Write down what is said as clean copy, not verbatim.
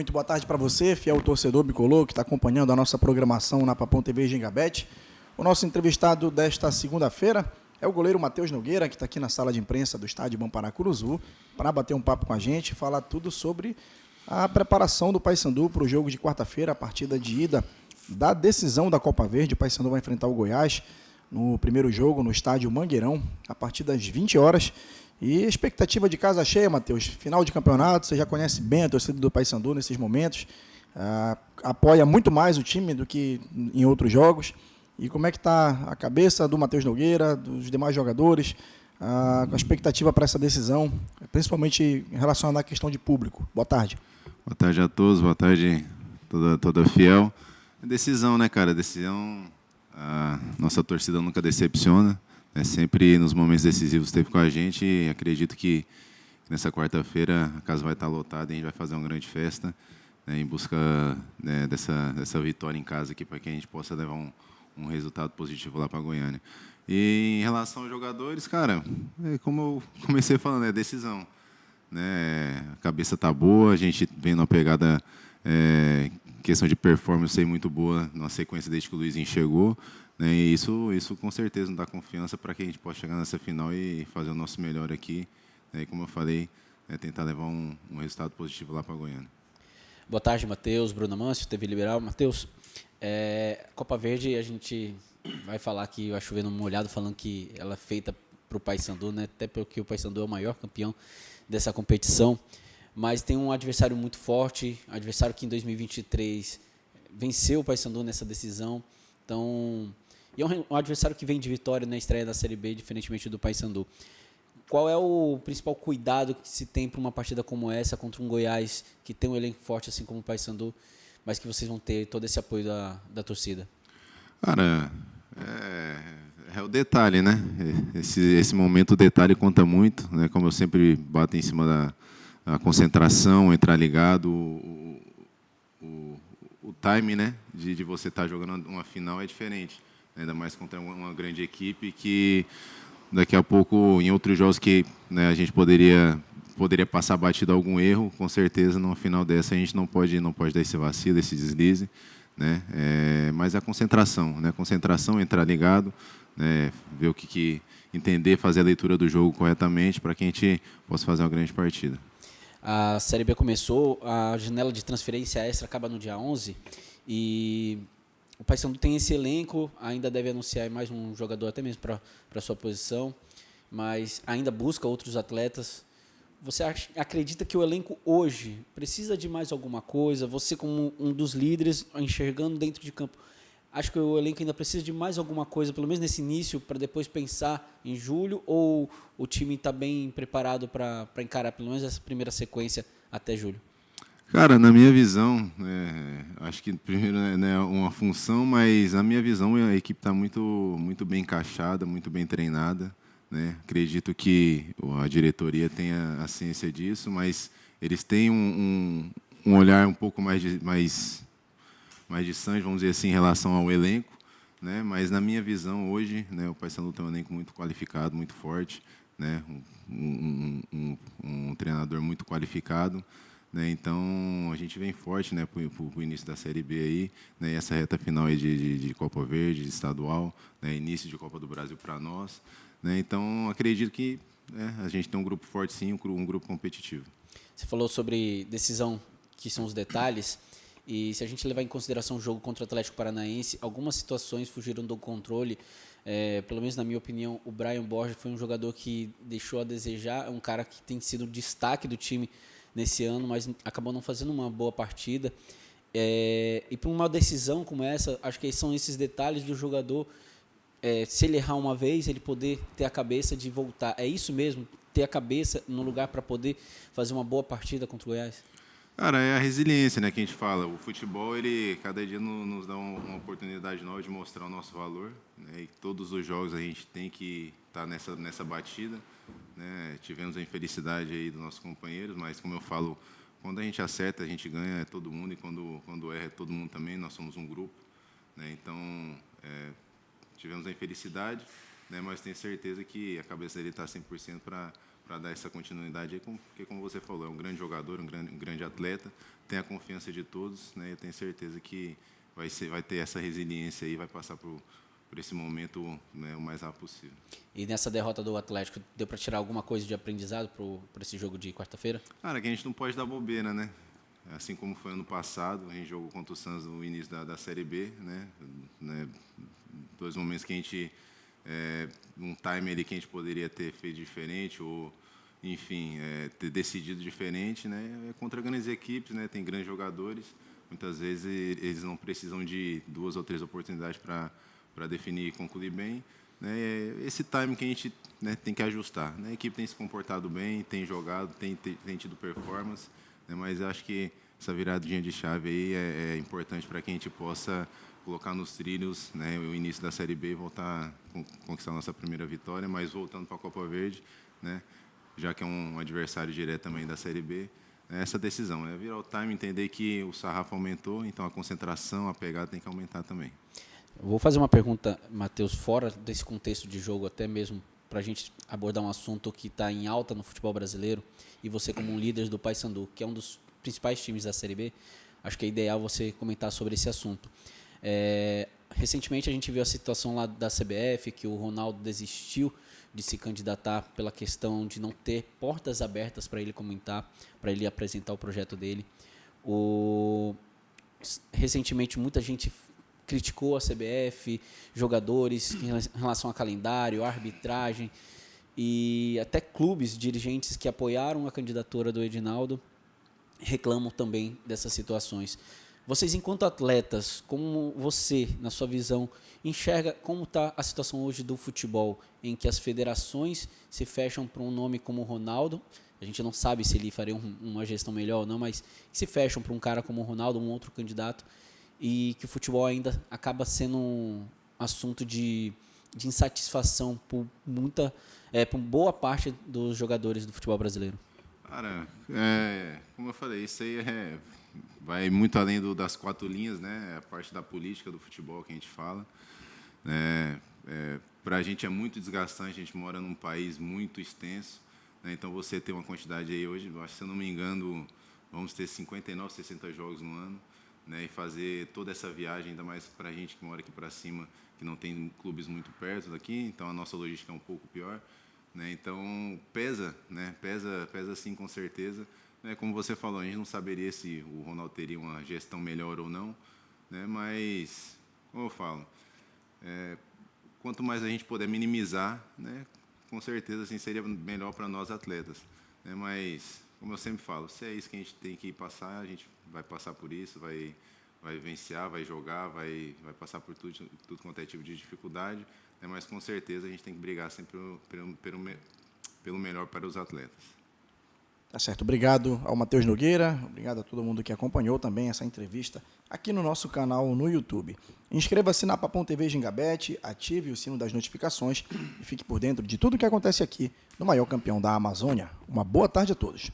Muito boa tarde para você, fiel torcedor bicolor, que está acompanhando a nossa programação na Papão TV Gengabete. O nosso entrevistado desta segunda-feira é o goleiro Matheus Nogueira, que está aqui na sala de imprensa do estádio Bamparacuruzu, para bater um papo com a gente, falar tudo sobre a preparação do Paysandu para o jogo de quarta-feira, a partida de ida da decisão da Copa Verde. O Paysandu vai enfrentar o Goiás no primeiro jogo no estádio Mangueirão, a partir das 20 horas. E expectativa de casa cheia, Matheus. Final de campeonato, você já conhece bem a torcida do Paysandu nesses momentos. Apoia muito mais o time do que em outros jogos. E como é que está a cabeça do Matheus Nogueira, dos demais jogadores, a expectativa para essa decisão, principalmente relacionada à questão de público? Boa tarde. Boa tarde a todos, boa tarde toda fiel. Decisão, né, cara? Decisão, a nossa torcida nunca decepciona. Sempre nos momentos decisivos esteve com a gente e acredito que nessa quarta-feira a casa vai estar lotada e a gente vai fazer uma grande festa, em busca, dessa vitória em casa aqui para que a gente possa levar um resultado positivo lá para Goiânia. E em relação aos jogadores, cara, como eu comecei falando, é decisão. A cabeça tá boa, a gente vem numa pegada, questão de performance aí muito boa, numa sequência desde que o Luizinho chegou. E isso com certeza nos dá confiança para que a gente possa chegar nessa final e fazer o nosso melhor aqui. E como eu falei, tentar levar um resultado positivo lá para Goiânia. Boa tarde, Matheus. Bruno Amâncio, TV Liberal. Matheus, Copa Verde, a gente vai falar que vai chover no molhado, falando que ela é feita para o Paysandu, né? Até porque o Paysandu é o maior campeão dessa competição. Mas tem um adversário muito forte, adversário que em 2023 venceu o Paysandu nessa decisão. Então, e é um adversário que vem de vitória na estreia da Série B, diferentemente do Paysandu. Qual é o principal cuidado que se tem para uma partida como essa, contra um Goiás que tem um elenco forte, assim como o Paysandu, mas que vocês vão ter todo esse apoio da torcida? Cara, é o detalhe, né? Esse momento, o detalhe conta muito, né? Como eu sempre bato em cima da concentração, entrar ligado, o time, né, de você estar jogando uma final é diferente. Ainda mais contra uma grande equipe que daqui a pouco, em outros jogos que, né, a gente poderia passar batido algum erro, com certeza numa final dessa a gente não pode dar esse vacilo, esse deslize, né? Mas a concentração, né? Concentração, entrar ligado, né? Ver o que entender, fazer a leitura do jogo corretamente para que a gente possa fazer uma grande partida. A Série B começou, a janela de transferência extra acaba no dia 11 e o Paysandu tem esse elenco, ainda deve anunciar mais um jogador até mesmo para a sua posição, mas ainda busca outros atletas. Você acredita que o elenco hoje precisa de mais alguma coisa? Você como um dos líderes, enxergando dentro de campo, acho que o elenco ainda precisa de mais alguma coisa, pelo menos nesse início, para depois pensar em julho, ou o time está bem preparado para encarar pelo menos essa primeira sequência até julho? Cara, na minha visão, acho que primeiro é uma função, mas na minha visão a equipe está muito bem encaixada, muito bem treinada, né? Acredito que a diretoria tenha a ciência disso, mas eles têm um olhar um pouco mais distante, vamos dizer assim, em relação ao elenco, né? Mas na minha visão hoje, né, o Paysandu tem um elenco muito qualificado, muito forte, né? Um treinador muito qualificado. Então, a gente vem forte, né, para o início da Série B aí, né, essa reta final aí de Copa Verde, de estadual, né, início de Copa do Brasil para nós. Né, então, acredito que a gente tem um grupo forte, sim, um grupo competitivo. Você falou sobre decisão, que são os detalhes, e se a gente levar em consideração o jogo contra o Atlético Paranaense, algumas situações fugiram do controle. Pelo menos na minha opinião, o Brian Borges foi um jogador que deixou a desejar, é um cara que tem sido destaque do time nesse ano, mas acabou não fazendo uma boa partida. E para uma decisão como essa, acho que são esses detalhes do jogador, se ele errar uma vez, ele poder ter a cabeça de voltar. É isso mesmo? Ter a cabeça no lugar para poder fazer uma boa partida contra o Goiás? Cara, é a resiliência, né, que a gente fala. O futebol, ele cada dia nos dá uma oportunidade nova de mostrar o nosso valor, né, e todos os jogos a gente tem que estar nessa batida, né. Tivemos a infelicidade aí dos nossos companheiros, mas como eu falo, quando a gente acerta, a gente ganha, é todo mundo, e quando erra, é todo mundo também. Nós somos um grupo, né, então tivemos a infelicidade, né, mas tenho certeza que a cabeça dele está 100% para dar essa continuidade aí, porque como você falou, é um grande jogador, um grande atleta, tem a confiança de todos, né? Eu tenho certeza que vai ter essa resiliência aí, vai passar por esse momento, né, o mais rápido possível. E nessa derrota do Atlético, deu para tirar alguma coisa de aprendizado para esse jogo de quarta-feira? Cara, que a gente não pode dar bobeira, né? Assim como foi ano passado, a gente jogou contra o Santos no início da Série B, né? 2 momentos que a gente, um time ali que a gente poderia ter feito diferente ou, enfim, ter decidido diferente, né? Contra grandes equipes, né? Tem grandes jogadores, muitas vezes eles não precisam de 2 ou 3 oportunidades para definir e concluir bem, né? Esse time que a gente, né, tem que ajustar, né? A equipe tem se comportado bem, tem jogado, tem tido performance, né? Mas eu acho que essa viradinha de chave aí é importante para que a gente possa colocar nos trilhos, né, o início da Série B e voltar a conquistar a nossa primeira vitória, mas voltando para a Copa Verde, né, já que é um adversário direto também da Série B, essa decisão, virar o time, entender que o sarrafo aumentou, então a concentração, a pegada tem que aumentar também. Vou fazer uma pergunta, Matheus, fora desse contexto de jogo, até mesmo para a gente abordar um assunto que está em alta no futebol brasileiro, e você como um líder do Paysandu, que é um dos principais times da Série B, acho que é ideal você comentar sobre esse assunto. Recentemente a gente viu a situação lá da CBF, que o Ronaldo desistiu de se candidatar pela questão de não ter portas abertas para ele comentar, para ele apresentar o projeto dele. Recentemente muita gente criticou a CBF, jogadores em relação a calendário, arbitragem e até clubes, dirigentes que apoiaram a candidatura do Edinaldo reclamam também dessas situações. Vocês, enquanto atletas, como você, na sua visão, enxerga como está a situação hoje do futebol, em que as federações se fecham para um nome como Ronaldo? A gente não sabe se ele faria uma gestão melhor ou não, mas se fecham para um cara como Ronaldo, um outro candidato, e que o futebol ainda acaba sendo um assunto de insatisfação por boa parte dos jogadores do futebol brasileiro. Cara, como eu falei, isso aí vai muito além das 4 linhas, né? A parte da política do futebol que a gente fala. Para a gente é muito desgastante, a gente mora num país muito extenso, né? Então você tem uma quantidade aí hoje, acho que se eu não me engano, vamos ter 59, 60 jogos no ano, né? E fazer toda essa viagem, ainda mais para a gente que mora aqui para cima, que não tem clubes muito perto daqui, então a nossa logística é um pouco pior. Né? Então, pesa, né? Pesa sim, com certeza. Né? Como você falou, a gente não saberia se o Ronaldo teria uma gestão melhor ou não, né? Mas, como eu falo, quanto mais a gente puder minimizar, né? Com certeza assim, seria melhor para nós atletas. Né? Mas, como eu sempre falo, se é isso que a gente tem que passar, a gente vai passar por isso, vai vivenciar, vai jogar, vai passar por tudo quanto é tipo de dificuldade. Mas com certeza a gente tem que brigar sempre pelo melhor para os atletas. Tá certo. Obrigado ao Matheus Nogueira, obrigado a todo mundo que acompanhou também essa entrevista aqui no nosso canal no YouTube. Inscreva-se na Papum TV Gingabet, ative o sino das notificações e fique por dentro de tudo que acontece aqui no maior campeão da Amazônia. Uma boa tarde a todos.